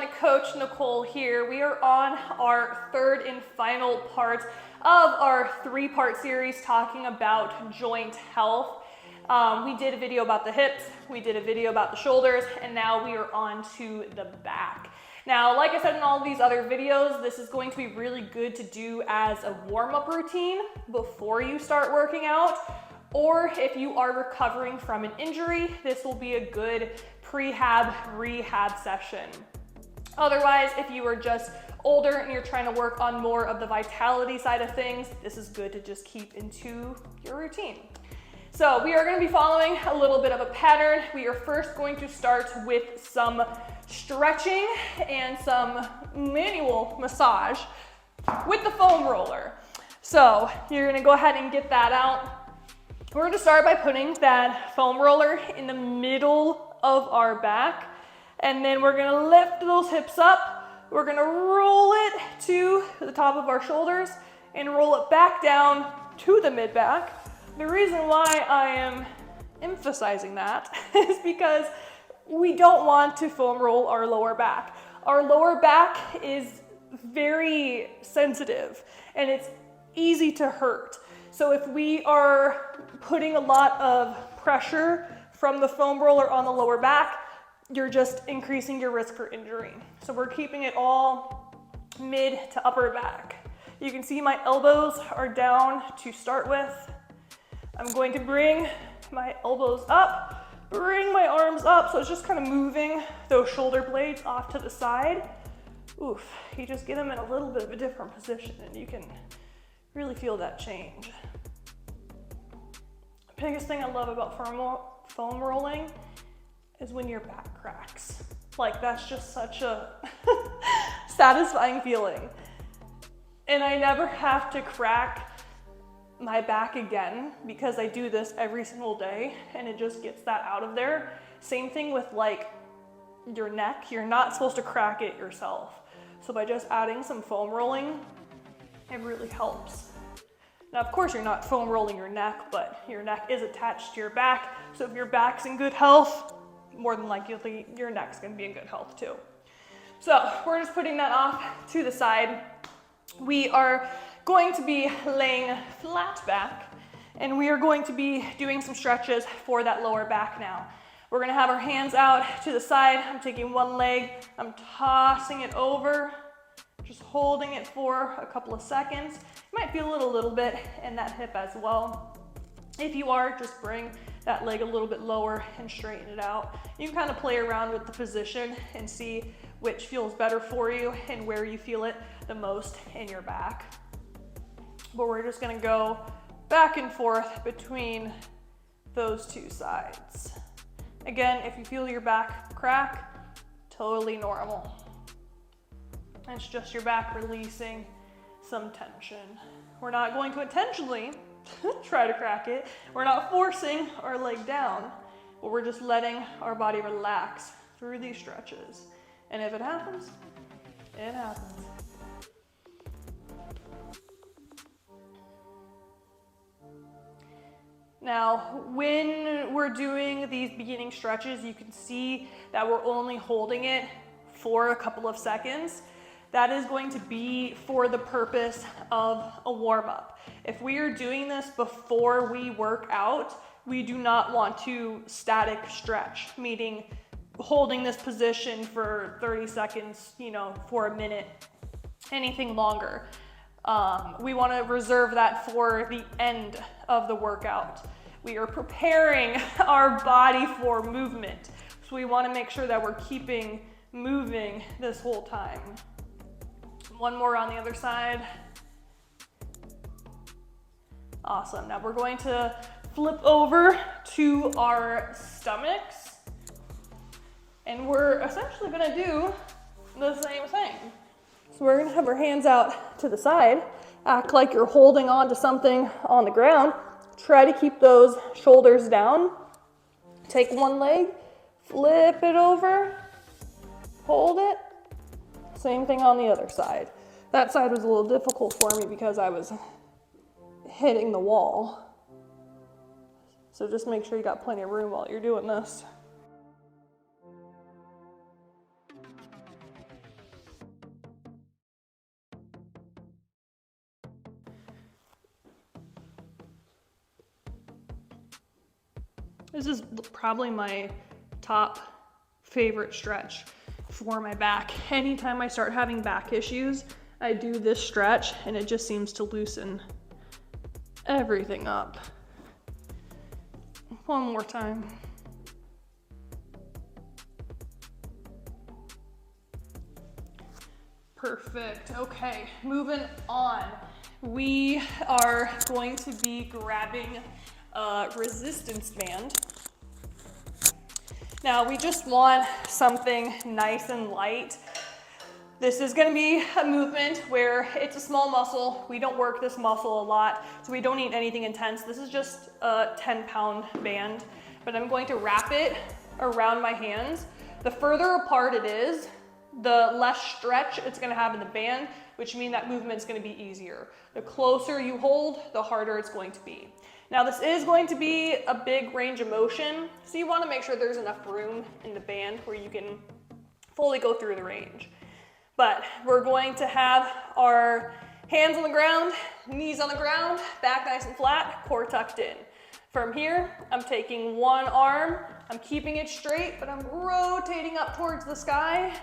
everyone, Coach Nicole here. We are on our third and final part of our three-part series talking about joint health. We did a video about the hips, we did a video about the shoulders, and now we are on to the back. Now, like I said in all of these other videos, this is going to be really good to do as a warm-up routine before you start working out, or if you are recovering from an injury, this will be a good prehab rehab session. Otherwise, if you are just older and you're trying to work on more of the vitality side of things, this is good to just keep into your routine. So we are going to be following a little bit of a pattern. We are first going to start with some stretching and some manual massage with the foam roller. So you're going to go ahead and get that out. We're going to start by putting that foam roller in the middle of our back, and then we're going to lift those hips up. We're going to roll it to the top of our shoulders and roll it back down to the mid back. The reason why I am emphasizing that is because we don't want to foam roll our lower back. Our lower back is very sensitive and it's easy to hurt. So if we are putting a lot of pressure from the foam roller on the lower back, you're just increasing your risk for injury. So we're keeping it all mid to upper back. You can see my elbows are down to start with. I'm going to bring my elbows up, bring my arms up, so it's just kind of moving those shoulder blades off to the side. Oof, you just get them in a little bit of a different position and you can really feel that change. The biggest thing I love about foam rolling is when your back cracks. Like, that's just such a satisfying feeling. And I never have to crack my back again because I do this every single day and it just gets that out of there. Same thing with like your neck. You're not supposed to crack it yourself. So by just adding some foam rolling, it really helps. Now, of course, you're not foam rolling your neck, but your neck is attached to your back. So if your back's in good health, more than likely your neck's gonna be in good health too. So we're just putting that off to the side. We are going to be laying flat back and we are going to be doing some stretches for that lower back now. We're gonna have our hands out to the side. I'm taking one leg, I'm tossing it over, just holding it for a couple of seconds. You might feel it a little bit in that hip as well. If you are, just bring that leg a little bit lower and straighten it out. You can kind of play around with the position and see which feels better for you and where you feel it the most in your back. But we're just gonna go back and forth between those two sides. Again, if you feel your back crack, totally normal. It's just your back releasing some tension. We're not going to intentionally try to crack it. We're not forcing our leg down, but we're just letting our body relax through these stretches. And if it happens, it happens. Now, when we're doing these beginning stretches, you can see that we're only holding it for a couple of seconds. That is going to be for the purpose of a warm-up. If we are doing this before we work out, we do not want to static stretch, meaning holding this position for 30 seconds, for a minute, anything longer. We want to reserve that for the end of the workout. We are preparing our body for movement. So we want to make sure that we're keeping moving this whole time. One more on the other side. Awesome. Now we're going to flip over to our stomachs. And we're essentially going to do the same thing. So we're going to have our hands out to the side. Act like you're holding on to something on the ground. Try to keep those shoulders down. Take one leg, flip it over, hold it. Same thing on the other side. That side was a little difficult for me because I was hitting the wall. So just make sure you got plenty of room while you're doing this. This is probably my top favorite stretch for my back. Anytime I start having back issues, I do this stretch and it just seems to loosen everything up. One more time. Perfect. Okay, moving on. We are going to be grabbing a resistance band. Now we just want something nice and light. This is gonna be a movement where it's a small muscle. We don't work this muscle a lot, so we don't need anything intense. This is just a 10-pound band, but I'm going to wrap it around my hands. The further apart it is, the less stretch it's gonna have in the band, which means that movement's gonna be easier. The closer you hold, the harder it's going to be. Now this is going to be a big range of motion, so you wanna make sure there's enough room in the band where you can fully go through the range. But we're going to have our hands on the ground, knees on the ground, back nice and flat, core tucked in. From here, I'm taking one arm, I'm keeping it straight, but I'm rotating up towards the sky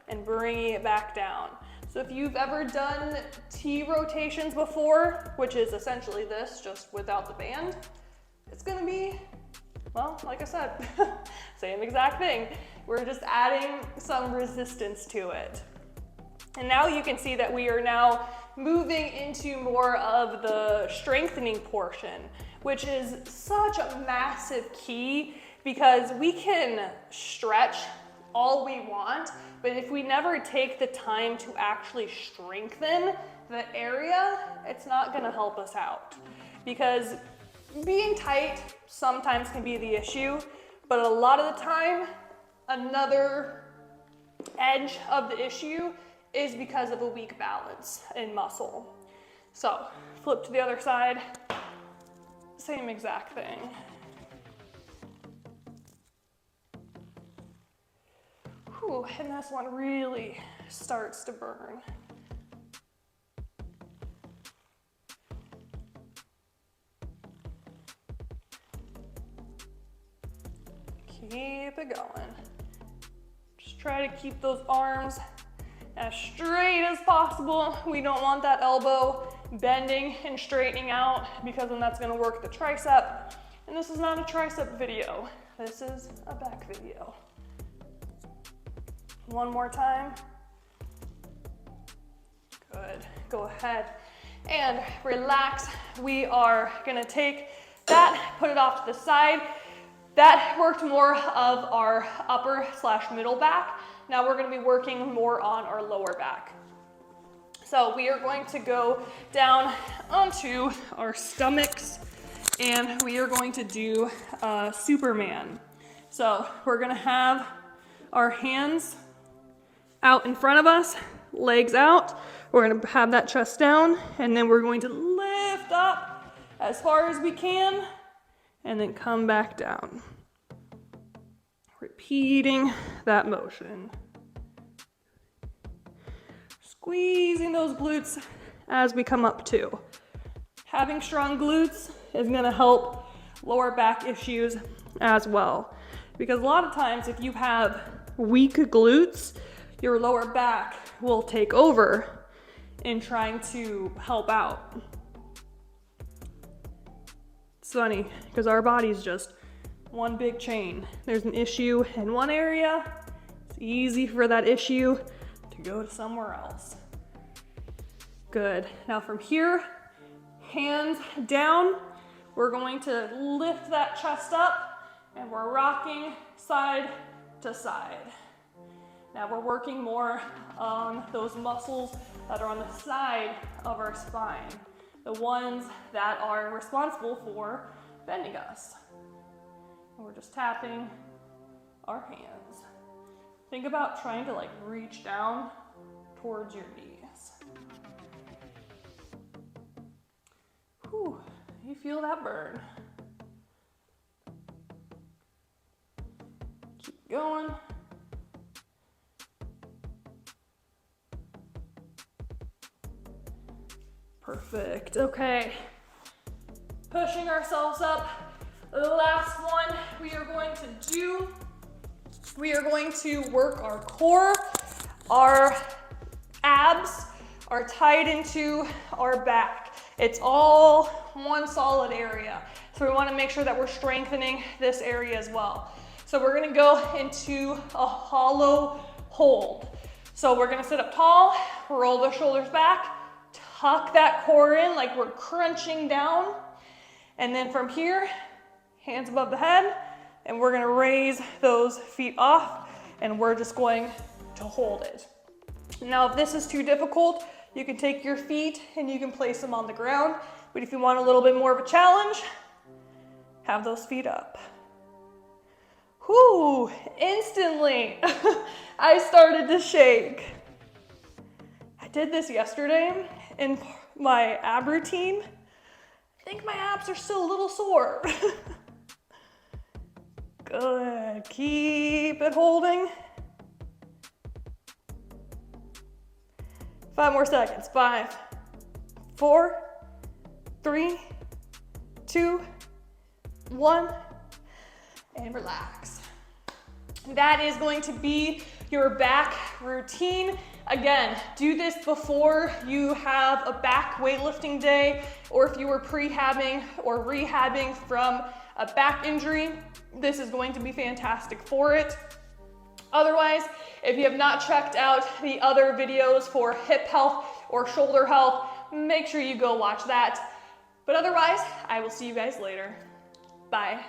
and bringing it back down. So if you've ever done T rotations before, which is essentially this, just without the band, it's gonna be, well, like I said, same exact thing. We're just adding some resistance to it. And now you can see that we are now moving into more of the strengthening portion, which is such a massive key because we can stretch all we want, but if we never take the time to actually strengthen the area, it's not gonna help us out. Because being tight sometimes can be the issue, but a lot of the time, another edge of the issue is because of a weak balance in muscle. So flip to the other side, same exact thing. Whew, and this one really starts to burn. Keep it going. Just try to keep those arms as straight as possible. We don't want that elbow bending and straightening out because then that's gonna work the tricep. And this is not a tricep video. This is a back video. One more time. Good, go ahead and relax. We are gonna take that, put it off to the side. That worked more of our upper/middle back. Now we're gonna be working more on our lower back. So we are going to go down onto our stomachs and we are going to do Superman. So we're gonna have our hands out in front of us, legs out. We're gonna have that chest down and then we're going to lift up as far as we can and then come back down. Repeating that motion. Squeezing those glutes as we come up too. Having strong glutes is gonna help lower back issues as well. Because a lot of times if you have weak glutes, your lower back will take over in trying to help out. It's funny, because our body's just one big chain. There's an issue in one area, it's easy for that issue to go to somewhere else. Good. Now from here, hands down, we're going to lift that chest up and we're rocking side to side. Now we're working more on those muscles that are on the side of our spine, the ones that are responsible for bending us. And we're just tapping our hands. Think about trying to reach down towards your knees. Whew, you feel that burn. Keep going. Perfect, okay. Pushing ourselves up The last one we are going to work our core. Our abs are tied into our back. It's all one solid area. So we want to make sure that we're strengthening this area as well. So we're going to go into a hollow hold. So we're going to sit up tall, roll the shoulders back, tuck that core in like we're crunching down. And then from here, hands above the head, and we're going to raise those feet off, and we're just going to hold it. Now, if this is too difficult, you can take your feet and you can place them on the ground. But if you want a little bit more of a challenge, have those feet up. Whoo, instantly, I started to shake. I did this yesterday in my ab routine. I think my abs are still a little sore. Good, keep it holding. 5 more seconds. 5, 4, 3, 2, 1, and relax. That is going to be your back routine. Again, do this before you have a back weightlifting day, or if you were prehabbing or rehabbing from a back injury, this is going to be fantastic for it. Otherwise, if you have not checked out the other videos for hip health or shoulder health, make sure you go watch that. But otherwise, I will see you guys later. Bye.